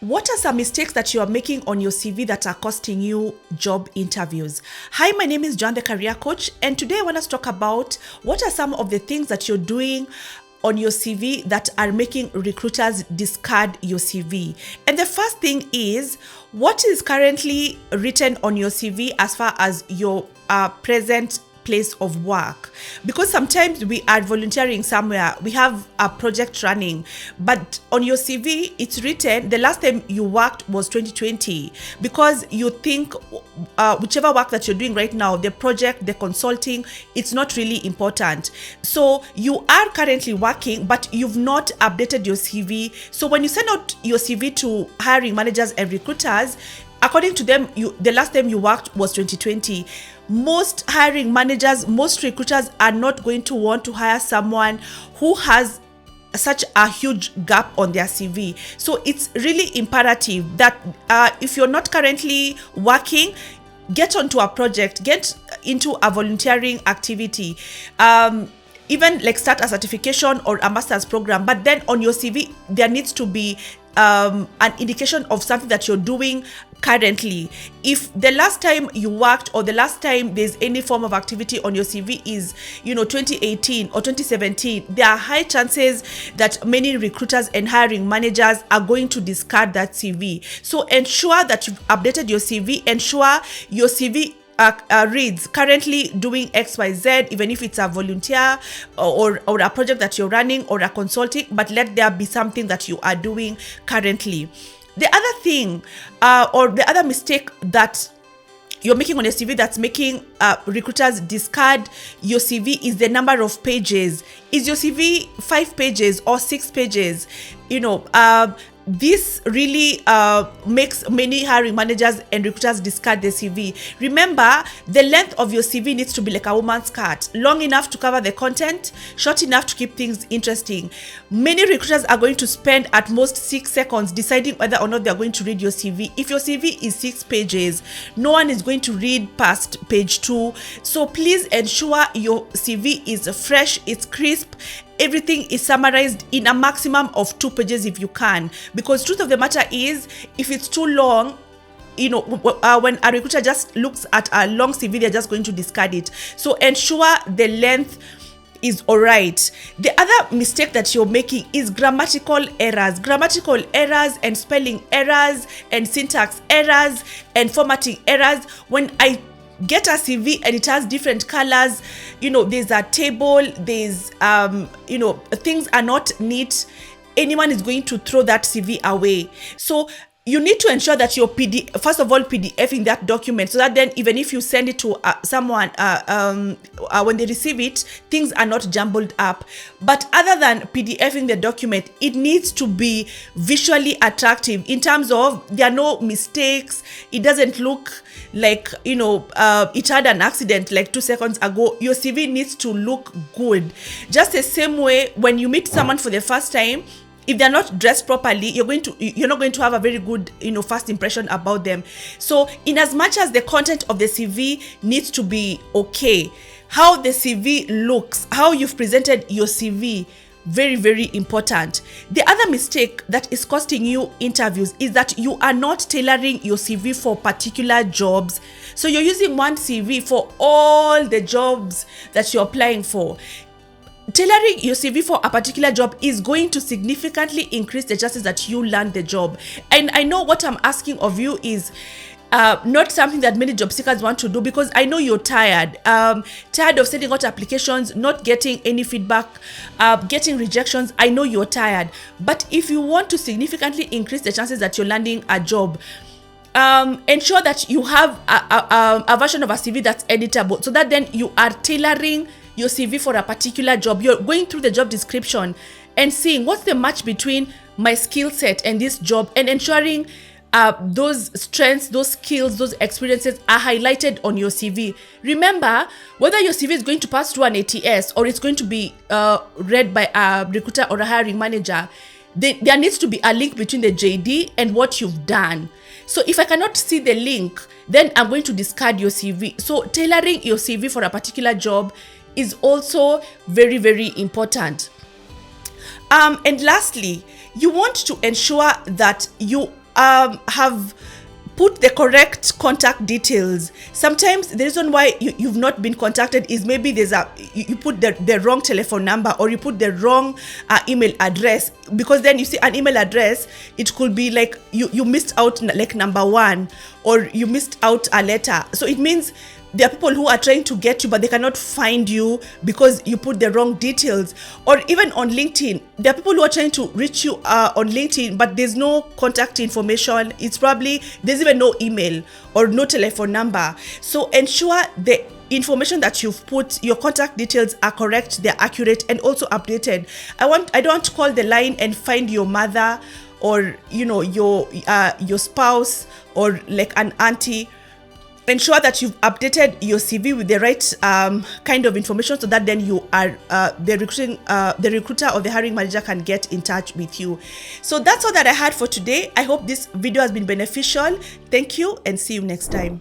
What are some mistakes that you are making on your CV that are costing you job interviews? Hi, my name is John, the career coach, and today I want us to talk about what are some of the things that you're doing on your CV that are making recruiters discard your CV. And the first thing is, what is currently written on your CV as far as your present place of work? Because sometimes we are volunteering somewhere, we have a project running, but on your CV it's written the last time you worked was 2020, because you think whichever work that you're doing right now, the project, the consulting, it's not really important. So you are currently working, but you've not updated your CV. So when you send out your CV to hiring managers and recruiters, according to them, the last time you worked was 2020. Most hiring managers, most recruiters are not going to want to hire someone who has such a huge gap on their CV. So it's really imperative that if you're not currently working, get onto a project, get into a volunteering activity. Even like start a certification or a master's program, but then on your CV there needs to be an indication of something that you're doing currently. If the last time you worked or the last time there's any form of activity on your CV is 2018 or 2017, there are high chances that many recruiters and hiring managers are going to discard that CV. So ensure that you've updated your CV. Ensure your CV reads currently doing XYZ, even if it's a volunteer or a project that you're running or a consulting, but let there be something that you are doing currently. The other thing or the other mistake that you're making on your CV that's making recruiters discard your CV is the number of pages. Is your CV 5 pages or 6 pages? This really makes many hiring managers and recruiters discard their CV. Remember, the length of your CV needs to be like a woman's skirt, long enough to cover the content, short enough to keep things interesting. Many recruiters are going to spend at most 6 seconds deciding whether or not they're going to read your CV. If your CV is 6 pages, no one is going to read past page 2. So please ensure your CV is fresh, it's crisp, everything is summarized in a maximum of 2 pages if you can, because truth of the matter is, if it's too long, when a recruiter just looks at a long CV, they're just going to discard it. So ensure the length is all right. The other mistake that you're making is grammatical errors and spelling errors and syntax errors and formatting errors. When I get a CV and it has different colors, there's a table, there's things are not neat, anyone is going to throw that CV away. So you need to ensure that you're PDFing that document, so that then even if you send it to someone, when they receive it, things are not jumbled up. But other than PDFing the document, it needs to be visually attractive in terms of there are no mistakes. It doesn't look like it had an accident like 2 seconds ago. Your CV needs to look good. Just the same way when you meet someone for the first time, if they're not dressed properly, you're not going to have a very good first impression about them. So in as much as the content of the CV needs to be okay, how the CV looks, how you've presented your CV, very, very important. The other mistake that is costing you interviews is that you are not tailoring your CV for particular jobs. So you're using one CV for all the jobs that you're applying for. Tailoring your CV for a particular job is going to significantly increase the chances that you land the job. And I know what I'm asking of you is not something that many job seekers want to do, because I know you're tired of sending out applications, not getting any feedback, getting rejections. I know you're tired. But if you want to significantly increase the chances that you're landing a job, ensure that you have a version of a CV that's editable, so that then you are tailoring your CV for a particular job. You're going through the job description and seeing what's the match between my skill set and this job, and ensuring those strengths, those skills, those experiences are highlighted on your CV. Remember, whether your CV is going to pass through an ATS or it's going to be read by a recruiter or a hiring manager, there needs to be a link between the JD and what you've done. So if I cannot see the link, then I'm going to discard your CV. So tailoring your CV for a particular job is also very, very important. And lastly, you want to ensure that you have put the correct contact details. Sometimes the reason why you've not been contacted is maybe you put the wrong telephone number, or you put the wrong email address, because then you see an email address, it could be like you missed out like number 1, or you missed out a letter. So it means there are people who are trying to get you, but they cannot find you because you put the wrong details. Or even on LinkedIn, there are people who are trying to reach you on LinkedIn, but there's no contact information. It's probably, there's even no email or no telephone number. So ensure the information that you've put, your contact details are correct, they're accurate, and also updated. I don't want to call the line and find your mother, or your spouse, or like an auntie. Ensure that you've updated your CV with the right kind of information, so that then you are the recruiter or the hiring manager can get in touch with you. So that's all that I had for today. I hope this video has been beneficial. Thank you, and see you next time.